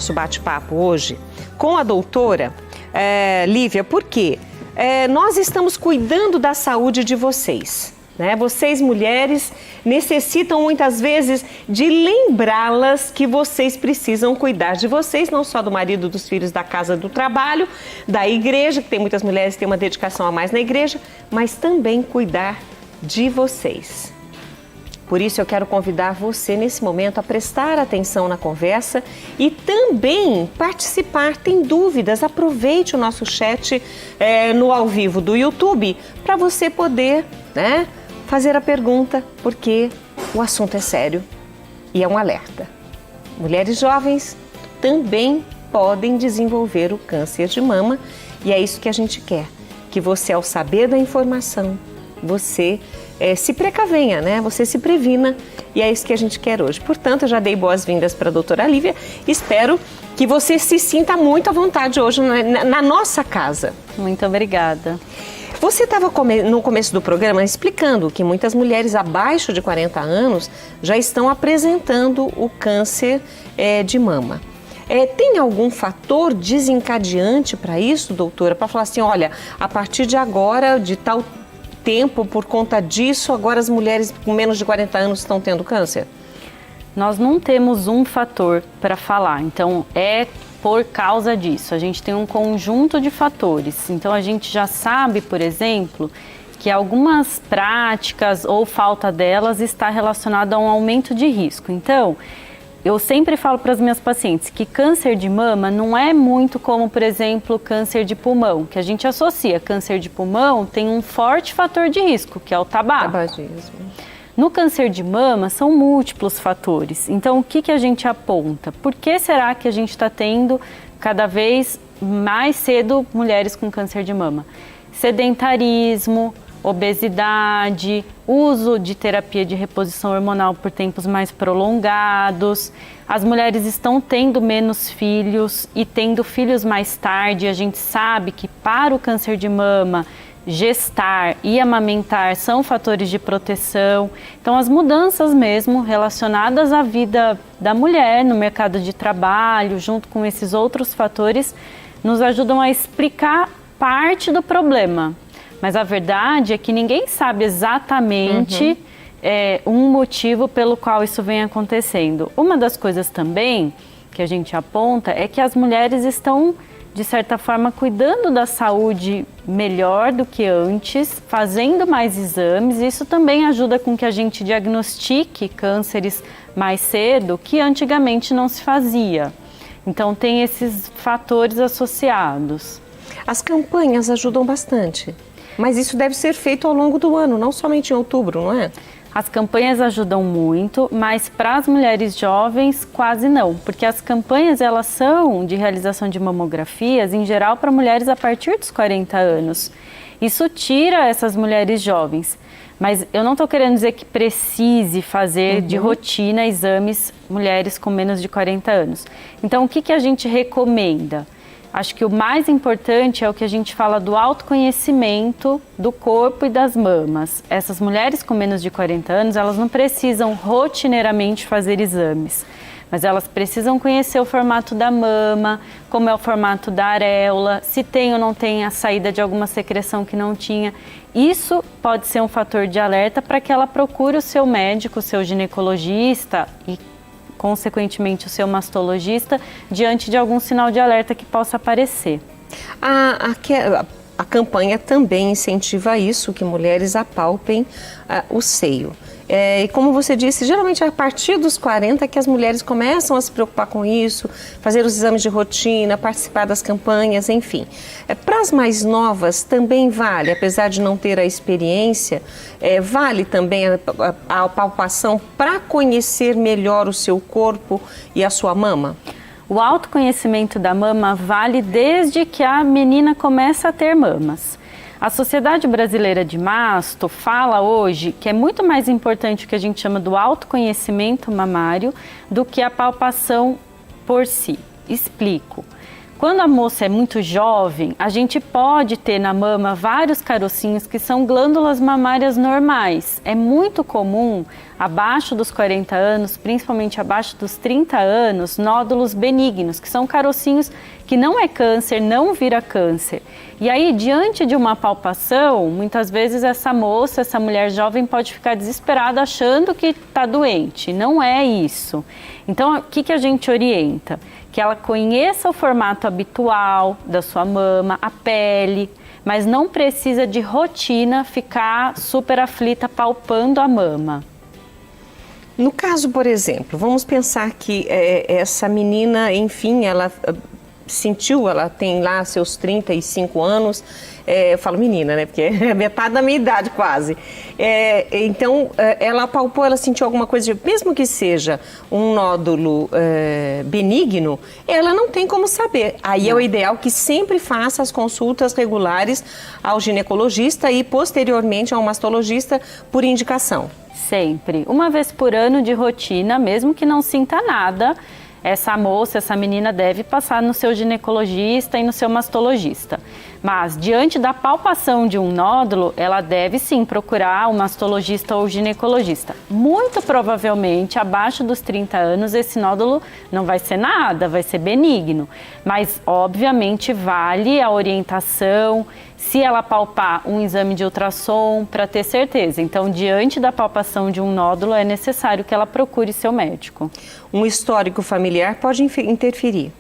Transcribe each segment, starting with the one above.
nosso bate-papo hoje com a doutora Lívia, porque nós estamos cuidando da saúde de vocês, né? Vocês, mulheres, necessitam muitas vezes de lembrá-las que vocês precisam cuidar de vocês, não só do marido, dos filhos, da casa, do trabalho, da igreja, que tem muitas mulheres que têm uma dedicação a mais na igreja, mas também cuidar de vocês. Por isso eu quero convidar você nesse momento a prestar atenção na conversa e também participar. Tem dúvidas? Aproveite o nosso chat no ao vivo do YouTube para você poder, né, fazer a pergunta, porque o assunto é sério e é um alerta. Mulheres jovens também podem desenvolver o câncer de mama e é isso que a gente quer, que você, ao saber da informação, você se precavenha, né? Você se previna e é isso que a gente quer hoje. Portanto, eu já dei boas-vindas para a doutora Lívia. Espero que você se sinta muito à vontade hoje na nossa casa. Muito obrigada. Você estava no começo do programa explicando que muitas mulheres abaixo de 40 anos já estão apresentando o câncer de mama. Tem algum fator desencadeante para isso, doutora? Para falar assim, olha, a partir de agora, de tal tempo, por conta disso, agora as mulheres com menos de 40 anos estão tendo câncer? Nós não temos um fator para falar, então é por causa disso. A gente tem um conjunto de fatores. Então a gente já sabe, por exemplo, que algumas práticas ou falta delas está relacionada a um aumento de risco. Então, eu sempre falo para as minhas pacientes que câncer de mama não é muito como, por exemplo, câncer de pulmão, que a gente associa. Câncer de pulmão tem um forte fator de risco, que é o tabaco. Tabagismo. No câncer de mama são múltiplos fatores. Então, o que a gente aponta? Por que será que a gente está tendo cada vez mais cedo mulheres com câncer de mama? Sedentarismo, obesidade, uso de terapia de reposição hormonal por tempos mais prolongados. As mulheres estão tendo menos filhos e tendo filhos mais tarde. A gente sabe que para o câncer de mama, gestar e amamentar são fatores de proteção. Então, as mudanças mesmo relacionadas à vida da mulher no mercado de trabalho, junto com esses outros fatores, nos ajudam a explicar parte do problema. Mas a verdade é que ninguém sabe exatamente um motivo pelo qual isso vem acontecendo. Uma das coisas também que a gente aponta é que as mulheres estão, de certa forma, cuidando da saúde melhor do que antes, fazendo mais exames. Isso também ajuda com que a gente diagnostique cânceres mais cedo, que antigamente não se fazia. Então tem esses fatores associados. As campanhas ajudam bastante. Mas isso deve ser feito ao longo do ano, não somente em outubro, não é? As campanhas ajudam muito, mas para as mulheres jovens quase não, porque as campanhas elas são de realização de mamografias, em geral, para mulheres a partir dos 40 anos. Isso tira essas mulheres jovens, mas eu não estou querendo dizer que precise fazer de rotina exames mulheres com menos de 40 anos. Então, o que a gente recomenda? Acho que o mais importante é o que a gente fala do autoconhecimento do corpo e das mamas. Essas mulheres com menos de 40 anos, elas não precisam rotineiramente fazer exames, mas elas precisam conhecer o formato da mama, como é o formato da areola, se tem ou não tem a saída de alguma secreção que não tinha. Isso pode ser um fator de alerta para que ela procure o seu médico, o seu ginecologista e consequentemente o seu mastologista, diante de algum sinal de alerta que possa aparecer. A campanha também incentiva isso, que mulheres apalpem o seio. E como você disse, geralmente é a partir dos 40 que as mulheres começam a se preocupar com isso, fazer os exames de rotina, participar das campanhas, enfim. Para as mais novas também vale, apesar de não ter a experiência, vale também a palpação para conhecer melhor o seu corpo e a sua mama? O autoconhecimento da mama vale desde que a menina começa a ter mamas. A Sociedade Brasileira de Masto fala hoje que é muito mais importante o que a gente chama do autoconhecimento mamário do que a palpação por si. Explico. Quando a moça é muito jovem, a gente pode ter na mama vários carocinhos que são glândulas mamárias normais. É muito comum, abaixo dos 40 anos, principalmente abaixo dos 30 anos, nódulos benignos, que são carocinhos que não é câncer, não vira câncer. E aí, diante de uma palpação, muitas vezes essa moça, essa mulher jovem pode ficar desesperada achando que está doente. Não é isso. Então, o que a gente orienta? Que ela conheça o formato habitual da sua mama, a pele, mas não precisa de rotina ficar super aflita palpando a mama. No caso, por exemplo, vamos pensar que essa menina, enfim, ela sentiu, ela tem lá seus 35 anos, eu falo menina, né, porque é metade da minha idade quase. Então, ela palpou, ela sentiu alguma coisa, mesmo que seja um nódulo benigno, ela não tem como saber. Aí é o ideal que sempre faça as consultas regulares ao ginecologista e posteriormente ao mastologista por indicação. Sempre. Uma vez por ano de rotina, mesmo que não sinta nada, essa moça, essa menina deve passar no seu ginecologista e no seu mastologista. Mas, diante da palpação de um nódulo, ela deve sim procurar o mastologista ou o ginecologista. Muito provavelmente, abaixo dos 30 anos, esse nódulo não vai ser nada, vai ser benigno. Mas, obviamente, vale a orientação, se ela palpar um exame de ultrassom, para ter certeza. Então, diante da palpação de um nódulo, é necessário que ela procure seu médico. Um histórico familiar pode interferir?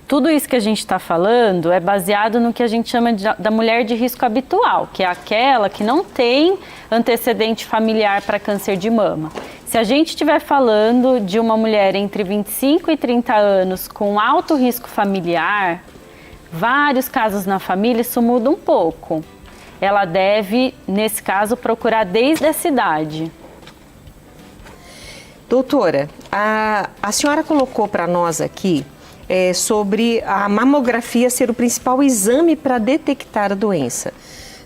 Tudo isso que a gente está falando é baseado no que a gente chama da mulher de risco habitual, que é aquela que não tem antecedente familiar para câncer de mama. Se a gente estiver falando de uma mulher entre 25 e 30 anos com alto risco familiar, vários casos na família, isso muda um pouco. Ela deve, nesse caso, procurar desde essa idade. Doutora, a senhora colocou para nós aqui sobre a mamografia ser o principal exame para detectar a doença.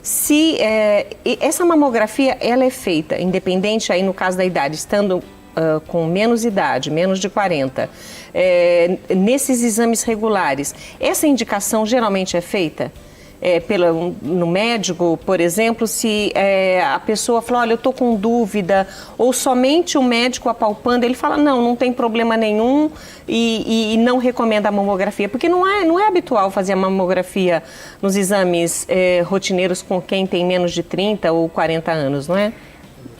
Se essa mamografia ela é feita, independente aí no caso da idade, estando com menos idade, menos de 40, nesses exames regulares, essa indicação geralmente é feita no médico, por exemplo, se a pessoa fala, olha, eu estou com dúvida, ou somente o médico apalpando, ele fala, não tem problema nenhum e não recomenda a mamografia, porque não é habitual fazer a mamografia nos exames rotineiros com quem tem menos de 30 ou 40 anos, não é?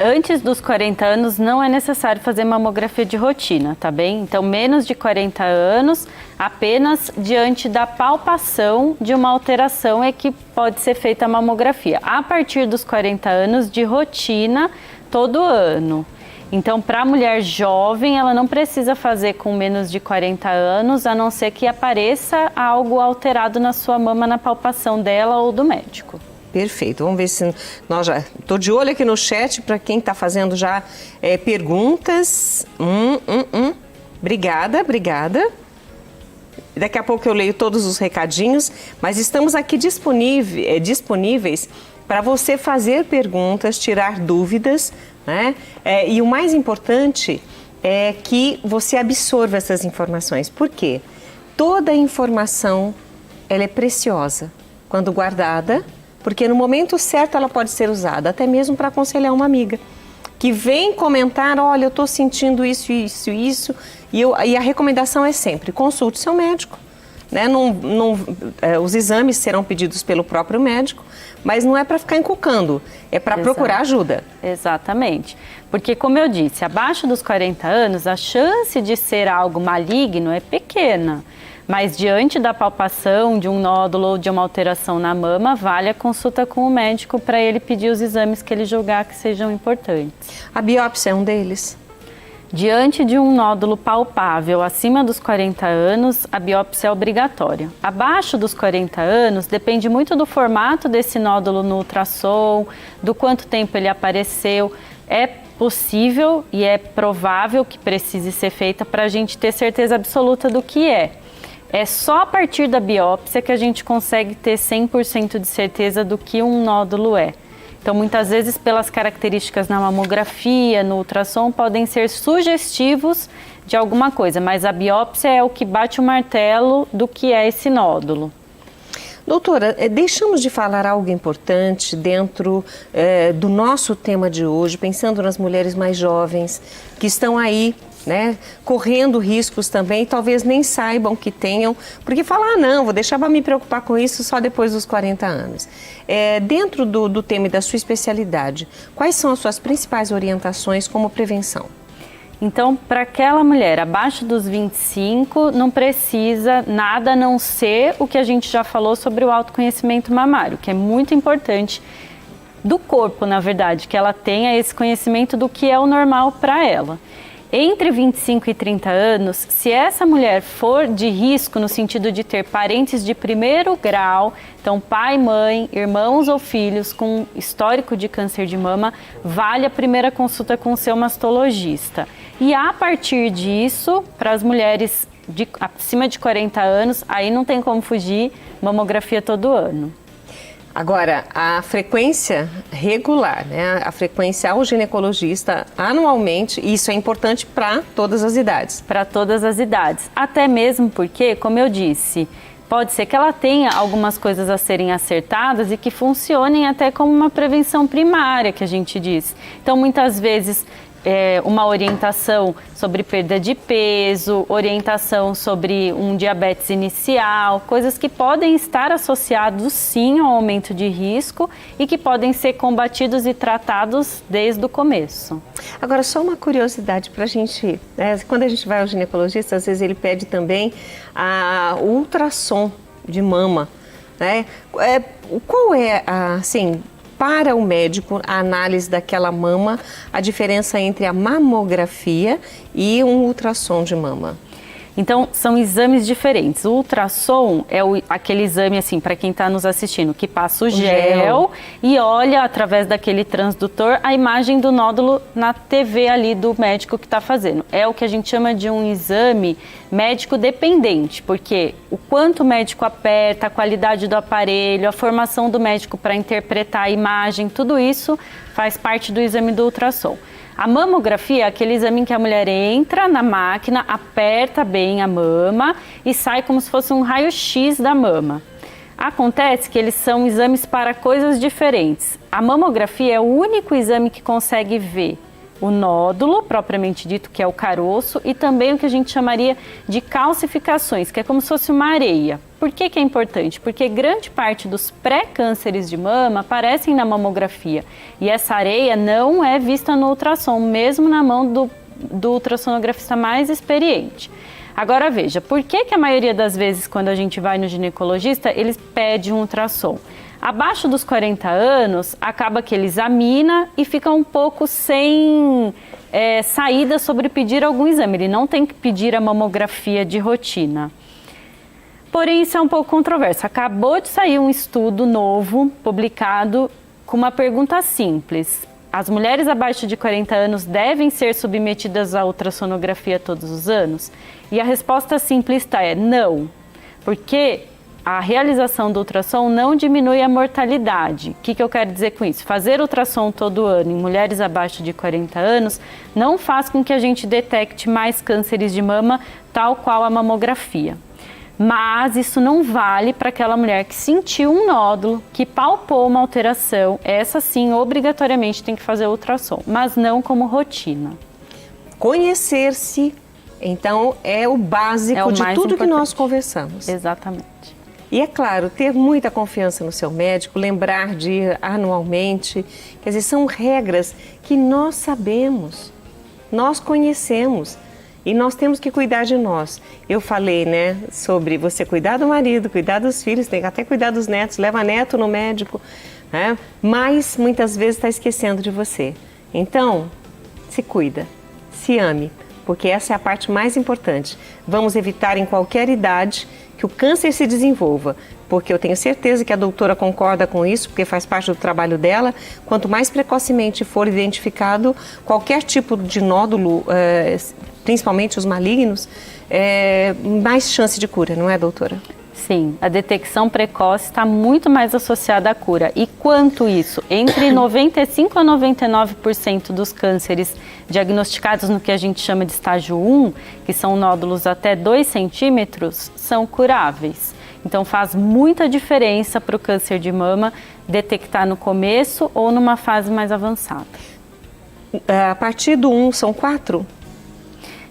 Antes dos 40 anos não é necessário fazer mamografia de rotina, tá bem? Então, menos de 40 anos, apenas diante da palpação de uma alteração é que pode ser feita a mamografia. A partir dos 40 anos, de rotina, todo ano. Então, para a mulher jovem, ela não precisa fazer com menos de 40 anos, a não ser que apareça algo alterado na sua mama na palpação dela ou do médico. Perfeito, vamos ver se nós já... Estou de olho aqui no chat para quem está fazendo já perguntas. Obrigada. Daqui a pouco eu leio todos os recadinhos, mas estamos aqui disponíveis para você fazer perguntas, tirar dúvidas, né? E o mais importante é que você absorva essas informações. Por quê? Toda informação ela é preciosa quando guardada, porque no momento certo ela pode ser usada, até mesmo para aconselhar uma amiga que vem comentar, olha, eu estou sentindo isso, e a recomendação é sempre, consulte seu médico, né? Os exames serão pedidos pelo próprio médico, mas não é para ficar encucando, é para procurar ajuda. Exatamente, porque como eu disse, abaixo dos 40 anos, a chance de ser algo maligno é pequena. Mas diante da palpação de um nódulo ou de uma alteração na mama, vale a consulta com o médico para ele pedir os exames que ele julgar que sejam importantes. A biópsia é um deles? Diante de um nódulo palpável acima dos 40 anos, a biópsia é obrigatória. Abaixo dos 40 anos, depende muito do formato desse nódulo no ultrassom, do quanto tempo ele apareceu. É possível e é provável que precise ser feita para a gente ter certeza absoluta do que é. É só a partir da biópsia que a gente consegue ter 100% de certeza do que um nódulo é. Então, muitas vezes, pelas características na mamografia, no ultrassom, podem ser sugestivos de alguma coisa, mas a biópsia é o que bate o martelo do que é esse nódulo. Doutora, deixamos de falar algo importante dentro do nosso tema de hoje, pensando nas mulheres mais jovens que estão aí, né, correndo riscos também, talvez nem saibam que tenham, porque falar, não, vou deixar para me preocupar com isso só depois dos 40 anos. Dentro do tema e da sua especialidade, quais são as suas principais orientações como prevenção? Então, para aquela mulher abaixo dos 25, não precisa nada a não ser o que a gente já falou sobre o autoconhecimento mamário, que é muito importante do corpo, na verdade, que ela tenha esse conhecimento do que é o normal para ela. Entre 25 e 30 anos, se essa mulher for de risco no sentido de ter parentes de primeiro grau, então pai, mãe, irmãos ou filhos com histórico de câncer de mama, vale a primeira consulta com o seu mastologista. E a partir disso, para as mulheres acima de 40 anos, aí não tem como fugir, mamografia todo ano. Agora, a frequência regular, né? A frequência ao ginecologista anualmente, isso é importante para todas as idades. Para todas as idades, até mesmo porque, como eu disse, pode ser que ela tenha algumas coisas a serem acertadas e que funcionem até como uma prevenção primária, que a gente diz. Então, muitas vezes, uma orientação sobre perda de peso, orientação sobre um diabetes inicial, coisas que podem estar associados sim ao aumento de risco e que podem ser combatidos e tratados desde o começo. Agora, só uma curiosidade para a gente, né? Quando a gente vai ao ginecologista, às vezes ele pede também o ultrassom de mama, né? Qual é, assim, para o médico, a análise daquela mama, a diferença entre a mamografia e um ultrassom de mama? Então, são exames diferentes. O ultrassom é aquele exame, assim, para quem está nos assistindo, que passa o gel e olha, através daquele transdutor, a imagem do nódulo na TV ali do médico que está fazendo. É o que a gente chama de um exame médico dependente, porque o quanto o médico aperta, a qualidade do aparelho, a formação do médico para interpretar a imagem, tudo isso faz parte do exame do ultrassom. A mamografia é aquele exame em que a mulher entra na máquina, aperta bem a mama e sai como se fosse um raio-x da mama. Acontece que eles são exames para coisas diferentes. A mamografia é o único exame que consegue ver o nódulo, propriamente dito, que é o caroço, e também o que a gente chamaria de calcificações, que é como se fosse uma areia. Por que que é importante? Porque grande parte dos pré-cânceres de mama aparecem na mamografia, e essa areia não é vista no ultrassom, mesmo na mão do ultrassonografista mais experiente. Agora veja, por que que a maioria das vezes quando a gente vai no ginecologista, eles pedem um ultrassom? Abaixo dos 40 anos, acaba que ele examina e fica um pouco sem saída sobre pedir algum exame. Ele não tem que pedir a mamografia de rotina. Porém, isso é um pouco controverso. Acabou de sair um estudo novo, publicado, com uma pergunta simples. As mulheres abaixo de 40 anos devem ser submetidas à ultrassonografia todos os anos? E a resposta simplista é não, porque a realização do ultrassom não diminui a mortalidade. O que eu quero dizer com isso? Fazer ultrassom todo ano em mulheres abaixo de 40 anos não faz com que a gente detecte mais cânceres de mama, tal qual a mamografia. Mas isso não vale para aquela mulher que sentiu um nódulo, que palpou uma alteração. Essa sim, obrigatoriamente tem que fazer ultrassom, mas não como rotina. Conhecer-se, então, é o básico de tudo que nós conversamos. Exatamente. E é claro, ter muita confiança no seu médico, lembrar de ir anualmente, quer dizer, são regras que nós sabemos, nós conhecemos e nós temos que cuidar de nós. Eu falei, né, sobre você cuidar do marido, cuidar dos filhos, tem que até cuidar dos netos, leva neto no médico, né? Mas muitas vezes está esquecendo de você. Então, se cuida, se ame, porque essa é a parte mais importante. Vamos evitar em qualquer idade que o câncer se desenvolva, porque eu tenho certeza que a doutora concorda com isso, porque faz parte do trabalho dela. Quanto mais precocemente for identificado qualquer tipo de nódulo, principalmente os malignos, mais chance de cura, não é, doutora? Sim, a detecção precoce está muito mais associada à cura. E quanto isso? Entre 95% a 99% dos cânceres diagnosticados no que a gente chama de estágio 1, que são nódulos até 2 centímetros, são curáveis. Então faz muita diferença para o câncer de mama detectar no começo ou numa fase mais avançada. A partir do 1 são 4?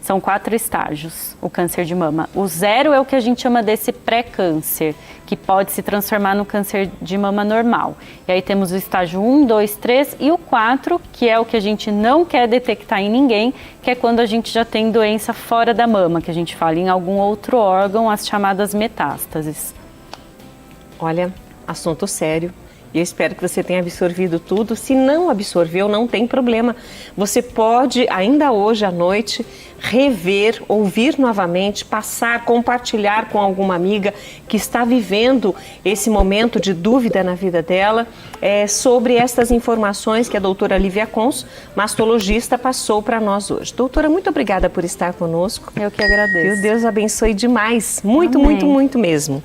São 4 estágios, o câncer de mama. O 0 é o que a gente chama desse pré-câncer, que pode se transformar no câncer de mama normal. E aí temos o estágio 1, 2, 3 e o 4, que é o que a gente não quer detectar em ninguém, que é quando a gente já tem doença fora da mama, que a gente fala em algum outro órgão, as chamadas metástases. Olha, assunto sério. E eu espero que você tenha absorvido tudo. Se não absorveu, não tem problema. Você pode, ainda hoje à noite, rever, ouvir novamente, passar, compartilhar com alguma amiga que está vivendo esse momento de dúvida na vida dela sobre estas informações que a doutora Lívia Cons, mastologista, passou para nós hoje. Doutora, muito obrigada por estar conosco. Eu que agradeço. Que Deus abençoe demais. Muito, Amém. muito, muito mesmo.